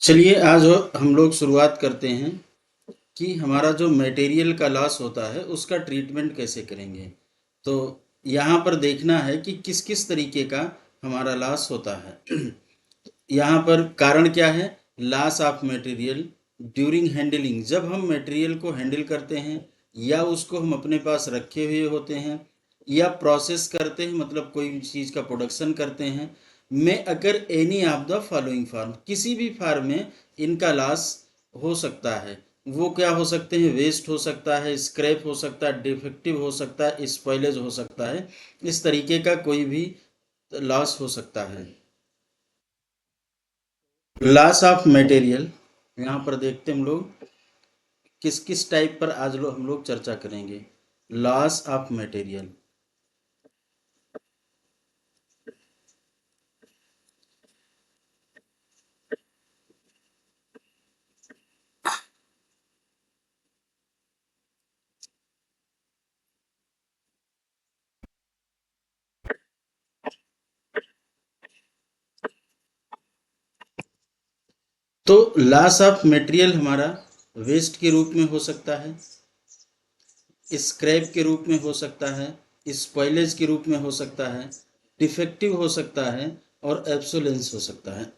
चलिए आज हम लोग शुरुआत करते हैं कि हमारा जो मटेरियल का लॉस होता है उसका ट्रीटमेंट कैसे करेंगे। तो यहाँ पर देखना है कि किस किस तरीके का हमारा लॉस होता है। यहाँ पर कारण क्या है? Loss of material during handling, जब हम मटेरियल को हैंडल करते हैं या उसको हम अपने पास रखे हुए होते हैं या प्रोसेस करते हैं, मतलब कोई चीज़ का प्रोडक्शन करते हैं, में अगर any of the following form, किसी भी फार्म में इनका लॉस हो सकता है। वो क्या हो सकते हैं? वेस्ट हो सकता है, स्क्रैप हो सकता है, डिफेक्टिव हो सकता है, स्पॉइलेज हो सकता है। इस तरीके का कोई भी लॉस हो सकता है। लॉस ऑफ मटेरियल, यहाँ पर देखते हैं हम लोग किस किस टाइप पर आज हम लोग चर्चा करेंगे। लॉस ऑफ मटेरियल, तो लॉस ऑफ मटेरियल हमारा वेस्ट के रूप में हो सकता है, स्क्रैप के रूप में हो सकता है, स्पॉइलेज के रूप में हो सकता है, डिफेक्टिव हो सकता है और एब्सोलेंस हो सकता है।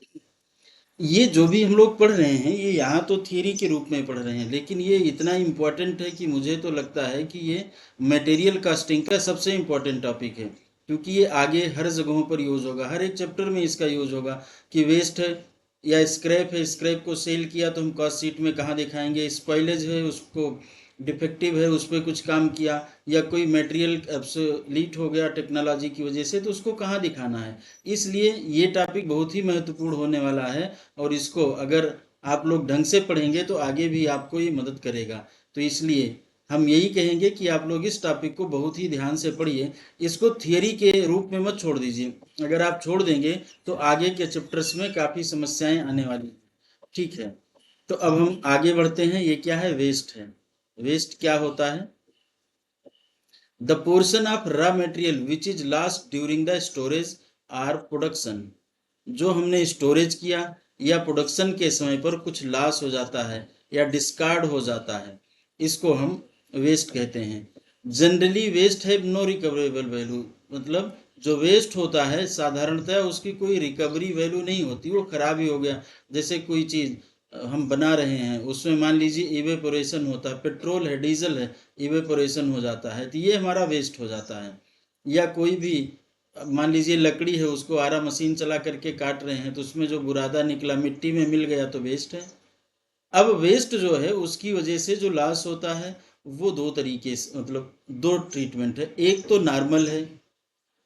ये जो भी हम लोग पढ़ रहे हैं ये यहाँ तो थियरी के रूप में पढ़ रहे हैं, लेकिन ये इतना इम्पोर्टेंट है कि मुझे तो लगता है कि ये मटेरियल कास्टिंग का सबसे इम्पोर्टेंट टॉपिक है, क्योंकि ये आगे हर जगहों पर यूज होगा, हर एक चैप्टर में इसका यूज होगा। कि वेस्ट है या स्क्रैप है, स्क्रैप को सेल किया तो हम कॉस्ट शीट में कहाँ दिखाएंगे, स्पॉइलेज है उसको, डिफेक्टिव है उस पर कुछ काम किया, या कोई मटेरियल obsolete हो गया टेक्नोलॉजी की वजह से, तो उसको कहाँ दिखाना है। इसलिए ये टॉपिक बहुत ही महत्वपूर्ण होने वाला है, और इसको अगर आप लोग ढंग से पढ़ेंगे तो आगे भी आपको ये मदद करेगा। तो इसलिए हम यही कहेंगे कि आप लोग इस टॉपिक को बहुत ही ध्यान से पढ़िए, इसको थियरी के रूप में मत छोड़ दीजिए। अगर आप छोड़ देंगे तो आगे के चैप्टर्स में काफ़ी समस्याएं आने वाली हैं। ठीक है, तो अब हम आगे बढ़ते हैं। ये क्या है? वेस्ट है। वेस्ट क्या होता है? The portion of raw material which is lost during the storage or production, जो हमने स्टोरेज किया या प्रोडक्शन के समय पर कुछ लॉस हो जाता है या डिस्कार्ड हो जाता है, इसको हम वेस्ट कहते हैं। जनरली वेस्ट है नो रिकवरेबल वैल्यू, मतलब जो वेस्ट होता है साधारणतः उसकी कोई रिकवरी वैल्यू नहीं होती, वो खराब ही हो गया। जैसे कोई चीज़ हम बना रहे हैं, उसमें मान लीजिए इवेपोरेशन होता है, पेट्रोल है, डीजल है, इवेपोरेशन हो जाता है तो ये हमारा वेस्ट हो जाता है। या कोई भी मान लीजिए लकड़ी है, उसको आरा मशीन चला करके काट रहे हैं तो उसमें जो बुरादा निकला मिट्टी में मिल गया तो वेस्ट है। अब वेस्ट जो है उसकी वजह से जो लॉस होता है वो दो तरीके से, मतलब दो ट्रीटमेंट है। एक तो नॉर्मल है,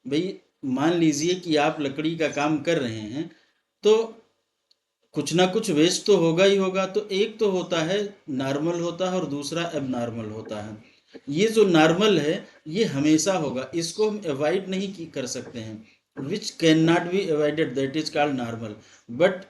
भाई मान लीजिए कि आप लकड़ी का काम कर रहे हैं तो कुछ ना कुछ वेस्ट तो होगा ही होगा। तो एक तो होता है नॉर्मल होता है और दूसरा एबनॉर्मल होता है। ये जो नॉर्मल है ये हमेशा होगा, इसको हम अवॉइड नहीं कर सकते हैं। Which can not be avoided that is called normal, but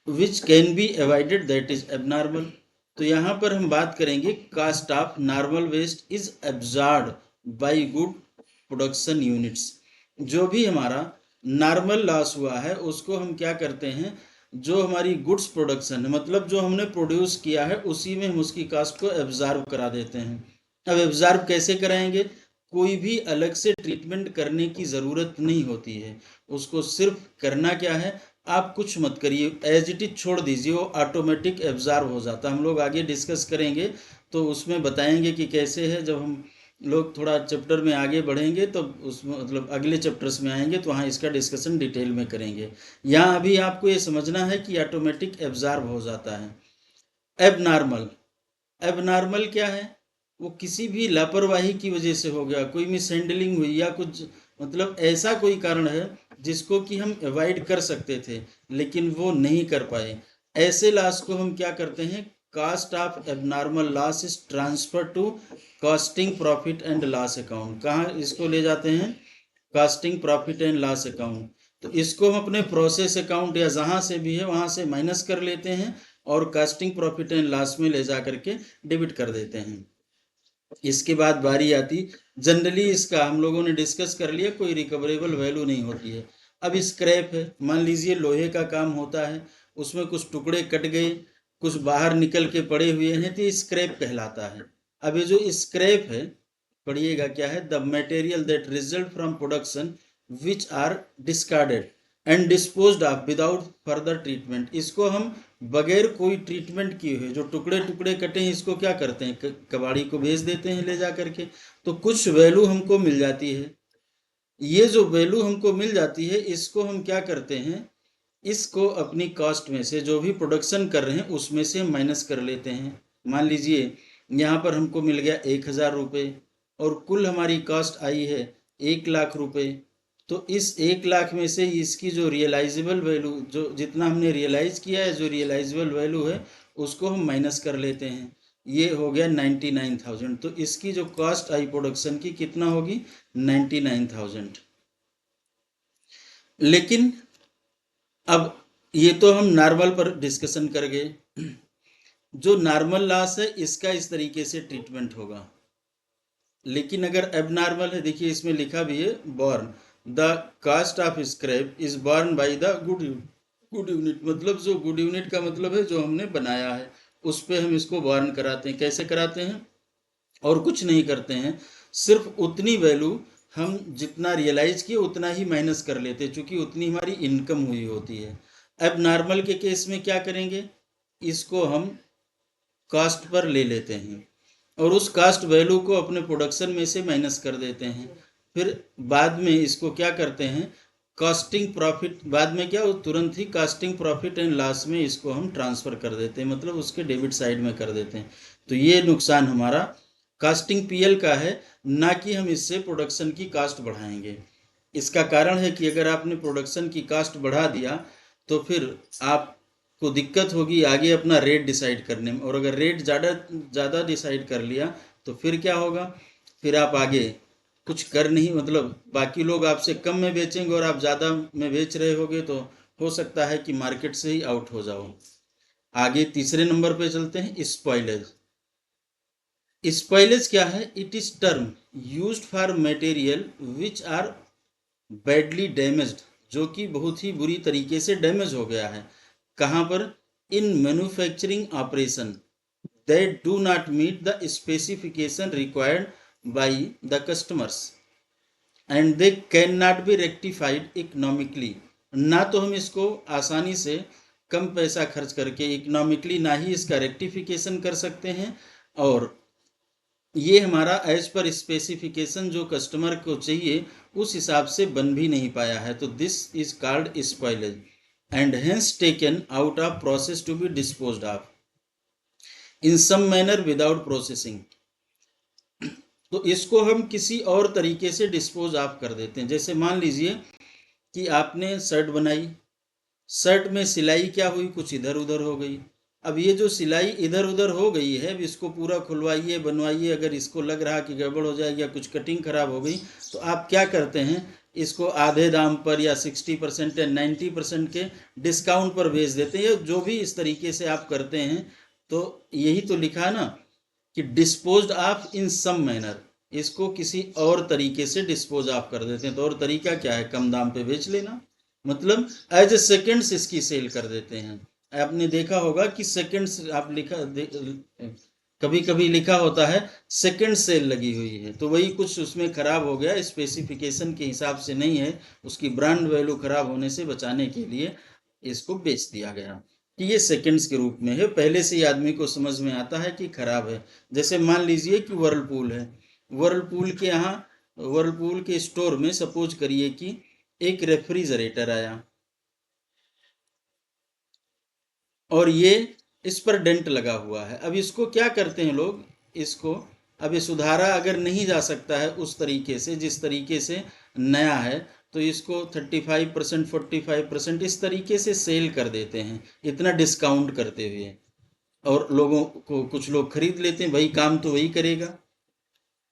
which can be avoided that is abnormal. तो यहाँ पर हम बात करेंगे cost of normal waste is absorb by good production units. जो भी हमारा नॉर्मल लॉस हुआ है उसको हम क्या करते हैं, जो हमारी गुड्स प्रोडक्शन है, मतलब जो हमने प्रोड्यूस किया है उसी में हम उसकी कास्ट को एब्जॉर्ब करा देते हैं। अब एब्जॉर्ब कैसे कराएंगे? कोई भी अलग से ट्रीटमेंट करने की ज़रूरत नहीं होती है, उसको सिर्फ करना क्या है, आप कुछ मत करिए, एज इट इज छोड़ दीजिए, वो ऑटोमेटिक एब्जॉर्ब हो जाता है। हम लोग आगे डिस्कस करेंगे तो उसमें बताएंगे कि कैसे है। जब हम लोग थोड़ा चैप्टर में आगे बढ़ेंगे तो उसमें मतलब अगले चैप्टर्स में आएंगे तो वहाँ इसका डिस्कशन डिटेल में करेंगे। यहाँ अभी आपको ये समझना है कि ऑटोमेटिक एब्जॉर्ब हो जाता है। एबनॉर्मल, एबनॉर्मल क्या है? वो किसी भी लापरवाही की वजह से हो गया, कोई मिस हैंडलिंग हुई या कुछ, मतलब ऐसा कोई कारण है जिसको कि हम अवॉइड कर सकते थे लेकिन वो नहीं कर पाए। ऐसे लॉस को हम क्या करते हैं, cost of abnormal loss is transfer to costing profit and loss account. कहाँ इसको ले जाते हैं? Costing profit and loss account. तो इसको हम अपने प्रोसेस अकाउंट या जहाँ से भी है वहाँ से माइनस कर लेते हैं और कास्टिंग प्रॉफिट एंड लॉस में ले जा करके डेबिट कर देते हैं। इसके बाद बारी आती, जनरली इसका हम लोगों ने डिस्कस कर लिया, कोई रिकवरेबल वैल्यू नहीं होती है। अब स्क्रैप है, मान लीजिए लोहे का काम होता है, उसमें कुछ टुकड़े कट गए, कुछ बाहर निकल के पड़े हुए हैं, तो ये स्क्रैप कहलाता है। अब ये जो स्क्रैप है, पढ़िएगा क्या है, the material that result from production which are discarded and disposed of without further treatment. इसको हम बगैर कोई ट्रीटमेंट किए हुए जो टुकड़े टुकड़े कटे हैं, इसको क्या करते हैं, कबाड़ी को भेज देते हैं ले जा करके, तो कुछ वैल्यू हमको मिल जाती है। ये जो वैल्यू हमको मिल जाती है, इसको हम क्या करते हैं, इसको अपनी कॉस्ट में से, जो भी प्रोडक्शन कर रहे हैं उसमें से माइनस कर लेते हैं। मान लीजिए यहाँ पर हमको मिल गया 1000 रुपये और कुल हमारी कॉस्ट आई है 1,00,000 रुपये। तो इस 1,00,000 में से इसकी जो रियलाइजेबल वैल्यू, जो जितना हमने रियलाइज किया है, जो रियलाइजेबल वैल्यू है, उसको हम माइनस कर लेते हैं। ये हो गया 99,000। तो इसकी जो कॉस्ट आई प्रोडक्शन की कितना होगी, 99,000। लेकिन अब ये तो हम नॉर्मल पर डिस्कशन कर गए। जो नॉर्मल लॉस है, इसका इस तरीके से ट्रीटमेंट होगा। लेकिन अगर एबनॉर्मल है, देखिए इसमें लिखा भी है, borne the cost of scrap is borne by the good unit. मतलब जो गुड यूनिट का मतलब है, जो हमने बनाया है, उस पर हम इसको बॉर्न कराते हैं। कैसे कराते हैं, और कुछ नहीं करते हैं, सिर्फ उतनी वैल्यू हम जितना रियलाइज किए उतना ही माइनस कर लेते हैं, चूंकि उतनी हमारी इनकम हुई होती है। अब नॉर्मल के केस में क्या करेंगे, इसको हम कास्ट पर ले लेते हैं और उस कास्ट वैल्यू को अपने प्रोडक्शन में से माइनस कर देते हैं। फिर बाद में इसको क्या करते हैं, कास्टिंग प्रॉफिट, बाद में क्या, तुरंत ही कास्टिंग प्रॉफिट एंड लॉस में इसको हम ट्रांसफ़र कर देते हैं, मतलब उसके डेबिट साइड में कर देते हैं। तो ये नुकसान हमारा कास्टिंग पीएल का है, ना कि हम इससे प्रोडक्शन की कास्ट बढ़ाएंगे। इसका कारण है कि अगर आपने प्रोडक्शन की कास्ट बढ़ा दिया तो फिर आपको दिक्कत होगी आगे अपना रेट डिसाइड करने में, और अगर रेट ज़्यादा डिसाइड कर लिया तो फिर क्या होगा, फिर आप आगे कुछ कर नहीं, मतलब बाकी लोग आपसे कम में बेचेंगे और आप ज़्यादा में बेच रहे होगे, तो हो सकता है कि मार्केट से ही आउट हो जाओ। आगे तीसरे नंबर पे चलते हैं, स्पॉइलेज। स्पॉइलेज क्या है, it is term used for material which are badly damaged, जो कि बहुत ही बुरी तरीके से डैमेज हो गया है। कहाँ पर, in manufacturing operation that do not meet the specification required by the customers and they can not be rectified economically. ना तो हम इसको आसानी से कम पैसा खर्च करके इकोनॉमिकली ना ही इसका रेक्टिफिकेशन कर सकते हैं, और ये हमारा एज पर स्पेसिफिकेशन जो कस्टमर को चाहिए उस हिसाब से बन भी नहीं पाया है। तो this is called spoilage and hence taken out of process to be disposed of in some manner without processing. तो इसको हम किसी और तरीके से डिस्पोज ऑफ कर देते हैं। जैसे मान लीजिए कि आपने शर्ट बनाई, शर्ट में सिलाई क्या हुई, कुछ इधर उधर हो गई। अब ये जो सिलाई इधर उधर हो गई है, अब इसको पूरा खुलवाइए बनवाइए, अगर इसको लग रहा कि गड़बड़ हो जाएगी या कुछ कटिंग खराब हो गई, तो आप क्या करते हैं, इसको आधे दाम पर या 60% या 90% के डिस्काउंट पर बेच देते हैं, जो भी इस तरीके से आप करते हैं। तो यही तो लिखा है ना कि dispose of in some manner, इसको किसी और तरीके से डिस्पोज ऑफ कर देते हैं। तो और तरीका क्या है, कम दाम पे बेच लेना, मतलब एज ए सेकेंड्स इसकी सेल कर देते हैं। आपने देखा होगा कि सेकेंड्स आप कभी कभी लिखा होता है सेकेंड सेल लगी हुई है, तो वही कुछ उसमें खराब हो गया, स्पेसिफिकेशन के हिसाब से नहीं है, उसकी ब्रांड वैल्यू खराब होने से बचाने के लिए इसको बेच दिया गया कि ये सेकंड्स के रूप में है। पहले से ही आदमी को समझ में आता है कि खराब है। जैसे मान लीजिए कि वर्लपूल है, वर्लपूल के यहाँ, वर्लपूल के स्टोर में सपोज करिए कि एक रेफ्रिजरेटर आया और ये इस पर डेंट लगा हुआ है। अब इसको क्या करते हैं लोग, इसको अब ये सुधारा अगर नहीं जा सकता है उस तरीके से जिस तरीके से नया है, तो इसको 35% 45% इस तरीके से सेल कर देते हैं, इतना डिस्काउंट करते हुए, और लोगों को, कुछ लोग खरीद लेते हैं, वही काम तो वही करेगा।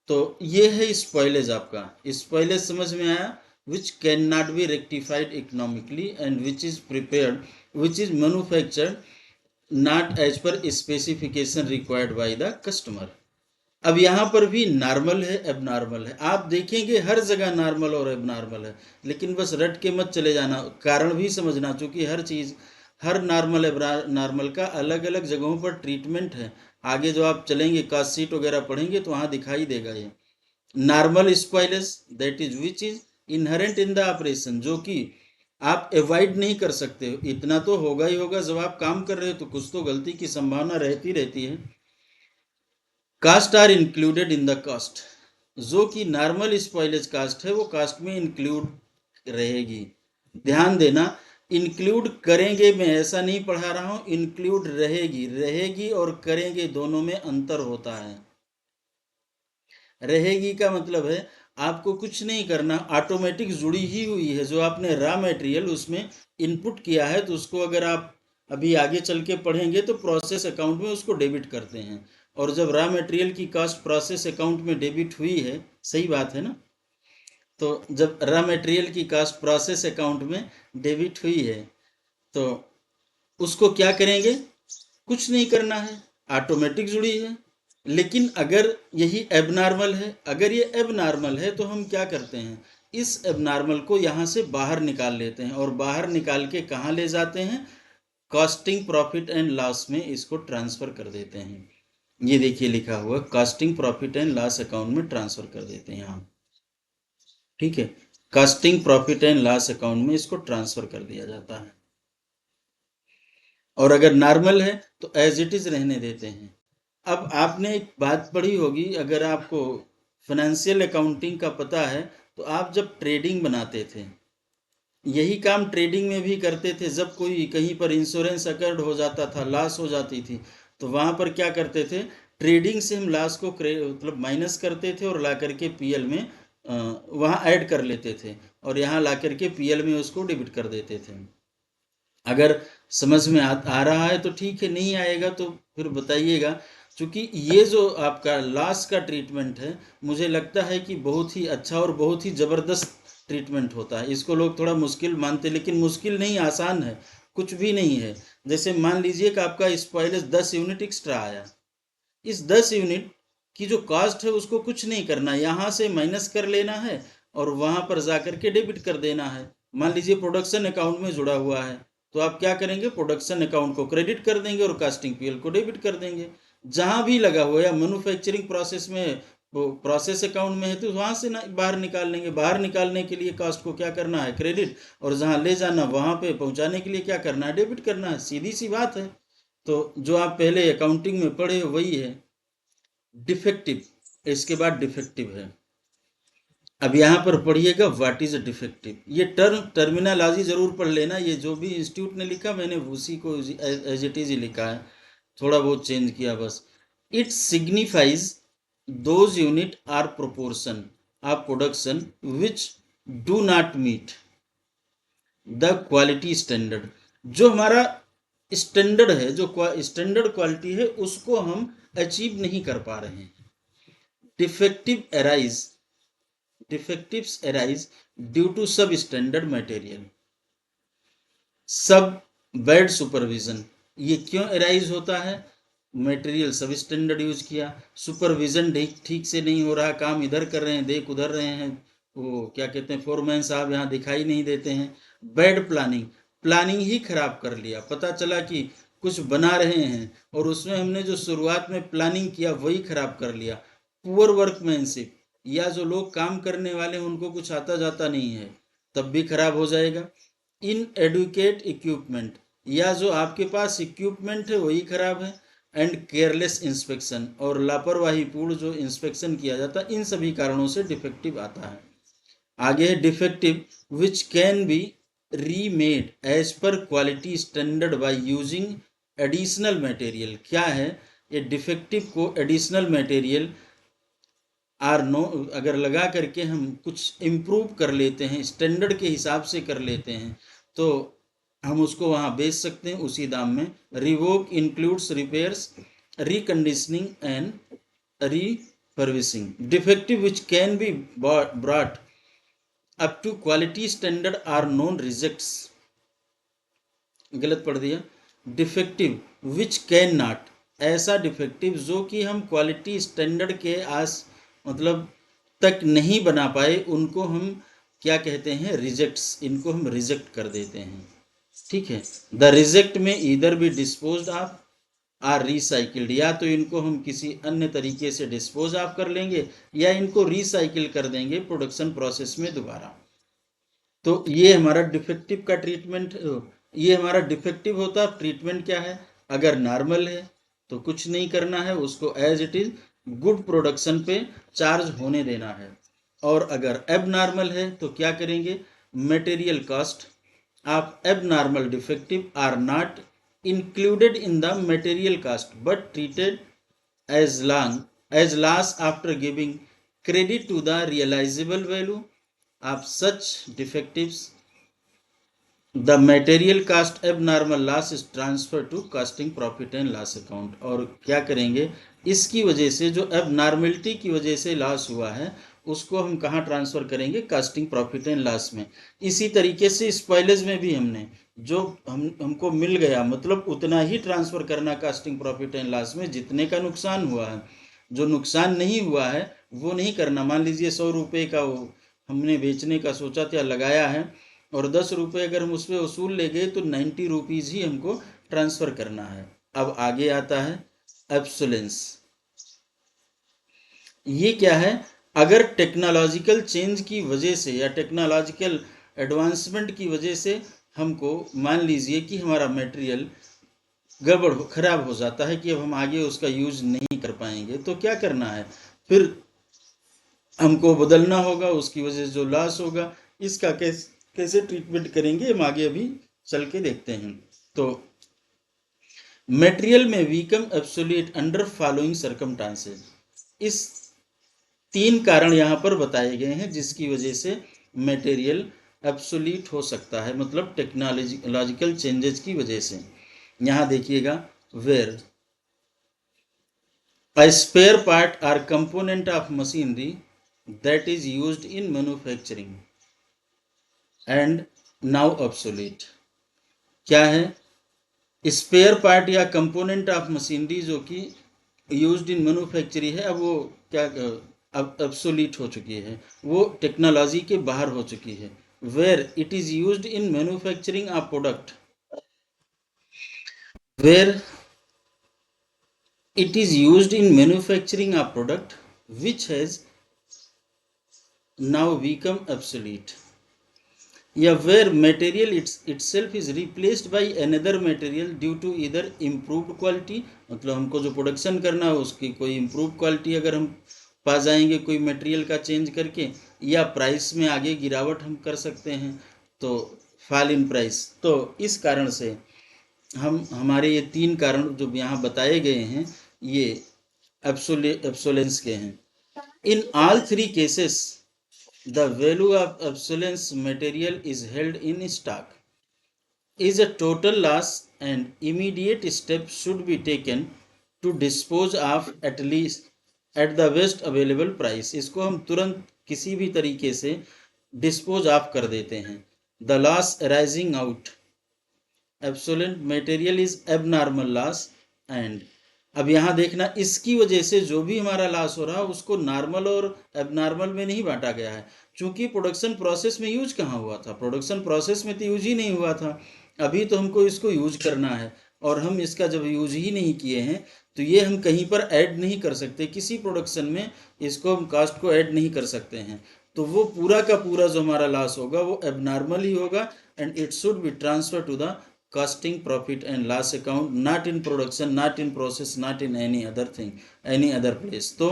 तो ये है स्पॉइलेज। आपका स्पॉइलेज समझ में आया, विच can not be rectified economically and which is prepared, which is manufactured not as per specification required by the customer। अब यहाँ पर भी नॉर्मल है, एबनॉर्मल है। आप देखेंगे हर जगह नॉर्मल और एबनॉर्मल है, लेकिन बस रट के मत चले जाना, कारण भी समझना, चूंकि हर चीज़, हर नॉर्मल एबनॉर्मल का अलग अलग जगहों पर ट्रीटमेंट है। आगे जो आप चलेंगे कास्ट शीट वगैरह पढ़ेंगे तो वहाँ दिखाई देगा ये। Normal spoilage that is which is inherent in the operation, जो कि आप अवॉइड नहीं कर सकते हो। इतना तो होगा ही होगा, जब आप काम कर रहे हो तो कुछ तो गलती की संभावना रहती रहती है। Cost are included in the cost, जो कि नॉर्मल स्पॉइलेज कास्ट है वो कास्ट में इंक्लूड रहेगी। ध्यान देना, इंक्लूड करेंगे मैं ऐसा नहीं पढ़ा रहा हूं, इंक्लूड रहेगी। रहेगी और करेंगे दोनों में अंतर होता है। रहेगी का मतलब है आपको कुछ नहीं करना, ऑटोमेटिक जुड़ी ही हुई है। जो आपने रॉ मटेरियल उसमें इनपुट किया है तो उसको अगर आप अभी आगे चल के पढ़ेंगे तो प्रोसेस अकाउंट में उसको डेबिट करते हैं। और जब रॉ मटेरियल की कॉस्ट प्रोसेस अकाउंट में डेबिट हुई है, सही बात है ना, तो जब रॉ मटेरियल की कॉस्ट प्रोसेस अकाउंट में डेबिट हुई है तो उसको क्या करेंगे, कुछ नहीं करना है, ऑटोमेटिक जुड़ी है। लेकिन अगर यही एबनॉर्मल है, अगर ये एबनॉर्मल है तो हम क्या करते हैं, इस एबनॉर्मल को यहाँ से बाहर निकाल लेते हैं और बाहर निकाल के कहाँ ले जाते हैं, कॉस्टिंग प्रॉफिट एंड लॉस में इसको ट्रांसफर कर देते हैं। ये देखिए लिखा हुआ, costing profit and loss account में ट्रांसफर कर देते हैं यहाँ। ठीक है, costing profit and loss account में इसको ट्रांसफर कर दिया जाता है। और अगर नॉर्मल है तो एज इट इज रहने देते हैं। अब आपने एक बात पढ़ी होगी, अगर आपको फाइनेंशियल अकाउंटिंग का पता है, तो आप जब ट्रेडिंग बनाते थे, यही काम ट्रेडिंग में भी करते थे। जब कोई कहीं पर इंश्योरेंस अकर्ड हो जाता था, लॉस हो जाती थी, तो वहाँ पर क्या करते थे, ट्रेडिंग से हम लॉस को मतलब माइनस करते थे और ला करके पीएल में वहाँ ऐड कर लेते थे और यहाँ ला करके पीएल में उसको डेबिट कर देते थे। अगर समझ में आ रहा है तो ठीक है, नहीं आएगा तो फिर बताइएगा। क्योंकि ये जो आपका लॉस का ट्रीटमेंट है, मुझे लगता है कि बहुत ही अच्छा और बहुत ही ज़बरदस्त ट्रीटमेंट होता है। इसको लोग थोड़ा मुश्किल मानते, लेकिन मुश्किल नहीं, आसान है, कुछ भी नहीं है। जैसे मान लीजिए कि आपका स्पॉइलेज 10 यूनिट एक्स्ट्रा आया, इस 10 यूनिट की जो कॉस्ट है उसको कुछ नहीं करना, यहाँ से माइनस कर लेना है और वहाँ पर जा कर के डेबिट कर देना है। मान लीजिए प्रोडक्शन अकाउंट में जुड़ा हुआ है, तो आप क्या करेंगे, प्रोडक्शन अकाउंट को क्रेडिट कर देंगे और कास्टिंग पीएल को डेबिट कर देंगे। जहाँ भी लगा हुआ है, या मैन्युफैक्चरिंग प्रोसेस में, वो प्रोसेस अकाउंट में है तो वहाँ से ना बाहर निकाल लेंगे। बाहर निकालने के लिए कॉस्ट को क्या करना है, क्रेडिट, और जहाँ ले जाना वहाँ पे पहुँचाने के लिए क्या करना है, डेबिट करना है। सीधी सी बात है। तो जो आप पहले अकाउंटिंग में पढ़े हो वही है। डिफेक्टिव, इसके बाद डिफेक्टिव है। अब यहाँ पर पढ़िएगा व्हाट इज अ डिफेक्टिव। ये टर्मिनोलॉजी जरूर पढ़ लेना, ये जो भी इंस्टीट्यूट ने लिखा मैंने उसी को एज इट इज ही लिखा है, थोड़ा बहुत चेंज किया बस। It signifies those unit are proportion of production which do not meet the quality standard. जो हमारा स्टैंडर्ड है, जो स्टैंडर्ड क्वालिटी है, उसको हम अचीव नहीं कर पा रहे हैं। Defective arise defectives arise due to substandard material, सब बैड सुपरविजन। ये क्यों अराइज होता है, मटेरियल सब स्टैंडर्ड यूज किया, सुपरविजन ठीक से नहीं हो रहा, काम इधर कर रहे हैं, देख उधर रहे हैं, वो क्या कहते हैं, फोरमैन साहब यहाँ दिखाई नहीं देते हैं। बैड प्लानिंग, प्लानिंग ही खराब कर लिया। पता चला कि कुछ बना रहे हैं और उसमें हमने जो शुरुआत में प्लानिंग किया वही खराब कर लिया। पुअर वर्कमैनशिप, या जो लोग काम करने वाले हैं उनको कुछ आता जाता नहीं है, तब भी खराब हो जाएगा। इन एडुकेट इक्विपमेंट, या जो आपके पास इक्विपमेंट है वही खराब है। एंड केयरलेस इंस्पेक्शन, और लापरवाही पूर्ण जो इंस्पेक्शन किया जाता है, इन सभी कारणों से डिफेक्टिव आता है। आगे है defective which can be remade as per quality standard by using additional material. क्या है, ये डिफेक्टिव को एडिशनल मटेरियल आर नो, अगर लगा करके हम कुछ इम्प्रूव कर लेते हैं, स्टैंडर्ड के हिसाब से कर लेते हैं, तो हम उसको वहाँ बेच सकते हैं उसी दाम में। Rework includes repairs, reconditioning and refurbishing. Defective which can be brought up to quality standard are non rejects, गलत पढ़ दिया, डिफेक्टिव विच कैन नॉट ऐसा डिफेक्टिव जो कि हम क्वालिटी स्टैंडर्ड के मतलब तक नहीं बना पाए, उनको हम क्या कहते हैं, रिजेक्ट्स, इनको हम रिजेक्ट कर देते हैं। ठीक है, the reject may either be disposed of or recycled, या तो इनको हम किसी अन्य तरीके से डिस्पोज ऑफ कर लेंगे या इनको रिसाइकिल कर देंगे प्रोडक्शन प्रोसेस में दोबारा। तो ये हमारा डिफेक्टिव का ट्रीटमेंट, ये हमारा डिफेक्टिव होता है। ट्रीटमेंट क्या है, अगर नॉर्मल है तो कुछ नहीं करना है, उसको as it is good production पे चार्ज होने देना है। और अगर एब नॉर्मल है तो क्या करेंगे, material cost of abnormal defective are not included in the material cost but treated as loss after giving credit to the realizable value of such defectives. The material cost abnormal loss is transferred to costing profit and loss account। और क्या करेंगे, इसकी वजह से जो abnormality की वजह से लॉस हुआ है उसको हम कहाँ ट्रांसफ़र करेंगे, कास्टिंग प्रॉफिट एंड लॉस में। इसी तरीके से स्पॉइलेज में भी हमने जो हमको मिल गया मतलब उतना ही ट्रांसफ़र करना कास्टिंग प्रॉफिट एंड लॉस में जितने का नुकसान हुआ है। जो नुकसान नहीं हुआ है वो नहीं करना। मान लीजिए 100 रुपये का वो हमने बेचने का सोचा था, लगाया है, और 10 रुपये अगर हम उस पर वसूल ले गए तो 90 रुपीज़ ही हमको ट्रांसफ़र करना है। अब आगे आता है एब्सोलेंस। ये क्या है, अगर टेक्नोलॉजिकल चेंज की वजह से या टेक्नोलॉजिकल एडवांसमेंट की वजह से हमको मान लीजिए कि हमारा मटेरियल गड़बड़ खराब हो जाता है कि अब हम आगे उसका यूज नहीं कर पाएंगे, तो क्या करना है, फिर हमको बदलना होगा, उसकी वजह से जो लॉस होगा इसका कैसे ट्रीटमेंट करेंगे हम आगे अभी चल के देखते हैं। तो मटेरियल में वीकम एब्सोल्यूट अंडर फॉलोइंग सर्कमस्टांसेस, इस 3 कारण यहाँ पर बताए गए हैं जिसकी वजह से मटेरियल एब्सोल्यूट हो सकता है, मतलब टेक्नोलॉजिकल चेंजेस की वजह से। यहाँ देखिएगा, where a spare part or component of machinery that is used in manufacturing and now obsolete। क्या है, स्पेयर पार्ट या कंपोनेंट ऑफ मशीनरी जो कि यूज्ड इन मैन्युफैक्चरिंग है, अब वो क्या अब obsolete हो चुकी है, वो टेक्नोलॉजी के बाहर हो चुकी है। Where it is used in manufacturing a product, where it is used in manufacturing a product which has now become obsolete, या where material itself is replaced by another material due to either improved quality, मतलब हमको जो production करना है उसकी कोई improve quality अगर हम पा जाएंगे कोई मटेरियल का चेंज करके, या प्राइस में आगे गिरावट हम कर सकते हैं, तो फॉल इन प्राइस। तो इस कारण से हमारे ये 3 कारण जो यहाँ बताए गए हैं ये एब्सोलेंस के हैं। In all 3 cases the value of obsolescence material is held in stock is a total loss and immediate steps should be taken to dispose of at least at the best available price। इसको हम तुरंत किसी भी तरीके से dispose of कर देते हैं। The loss arising out obsolete material is abnormal loss and, अब यहाँ देखना इसकी वजह से जो भी हमारा लॉस हो रहा है उसको नॉर्मल और एबनॉर्मल में नहीं बांटा गया है, क्योंकि प्रोडक्शन प्रोसेस में यूज कहाँ हुआ था, प्रोडक्शन प्रोसेस में तो यूज ही नहीं हुआ था। अभी तो हमको इसको यूज करना है, और हम इसका जब यूज ही नहीं किए हैं तो ये हम कहीं पर ऐड नहीं कर सकते, किसी प्रोडक्शन में इसको हम कास्ट को ऐड नहीं कर सकते हैं। तो वो पूरा का पूरा जो हमारा लॉस होगा वो एबनॉर्मल ही होगा and it should be transfer to the costing profit and loss account, not in production, not in process, not in any other thing, any other place। तो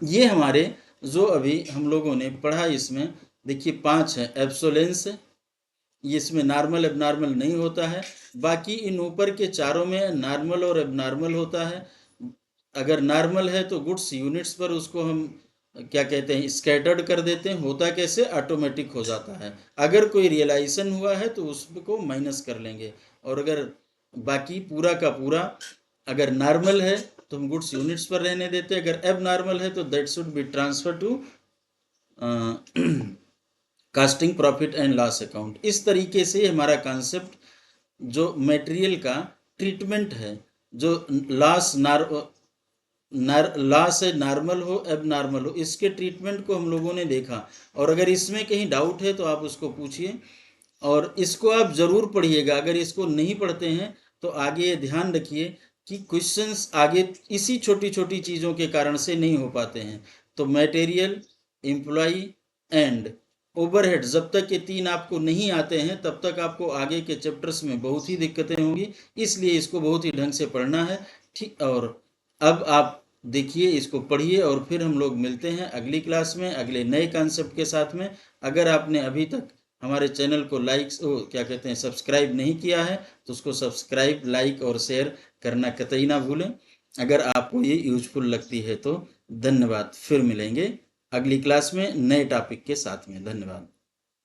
ये हमारे जो अभी हम लोगों ने पढ़ा इसमें देखिए 5 है। एब्सोलेंस, ये इसमें नॉर्मल एबनॉर्मल नहीं होता है, बाकी इन ऊपर के चारों में नॉर्मल और एबनॉर्मल होता है। अगर नॉर्मल है तो गुड्स यूनिट्स पर उसको हम क्या कहते हैं, स्कैटर्ड कर देते हैं। होता कैसे, ऑटोमेटिक हो जाता है। अगर कोई रियलाइजेशन हुआ है तो उसको माइनस कर लेंगे, और अगर बाकी पूरा का पूरा अगर नॉर्मल है तो हम गुड्स यूनिट्स पर रहने देते हैं, अगर एब नॉर्मल है तो that should be transfer to costing profit and loss account. इस तरीके से हमारा कॉन्सेप्ट जो मटेरियल का ट्रीटमेंट है, जो लॉस है, नॉर्मल हो एब नॉर्मल हो, इसके ट्रीटमेंट को हम लोगों ने देखा। और अगर इसमें कहीं डाउट है तो आप उसको पूछिए, और इसको आप ज़रूर पढ़िएगा। अगर इसको नहीं पढ़ते हैं तो आगे ये ध्यान रखिए कि क्वेश्चंस आगे इसी छोटी छोटी चीज़ों के कारण से नहीं हो पाते हैं। तो मटेरियल, एम्प्लॉय एंड ओवरहेड, जब तक ये तीन आपको नहीं आते हैं तब तक आपको आगे के चैप्टर्स में बहुत ही दिक्कतें होंगी। इसलिए इसको बहुत ही ढंग से पढ़ना है, ठीक। और अब आप देखिए, इसको पढ़िए, और फिर हम लोग मिलते हैं अगली क्लास में अगले नए कॉन्सेप्ट के साथ में। अगर आपने अभी तक हमारे चैनल को क्या कहते हैं, सब्सक्राइब नहीं किया है तो उसको सब्सक्राइब, लाइक और शेयर करना कतई ना भूलें। अगर आपको ये यूजफुल लगती है तो धन्यवाद। फिर मिलेंगे अगली क्लास में नए टॉपिक के साथ में। धन्यवाद।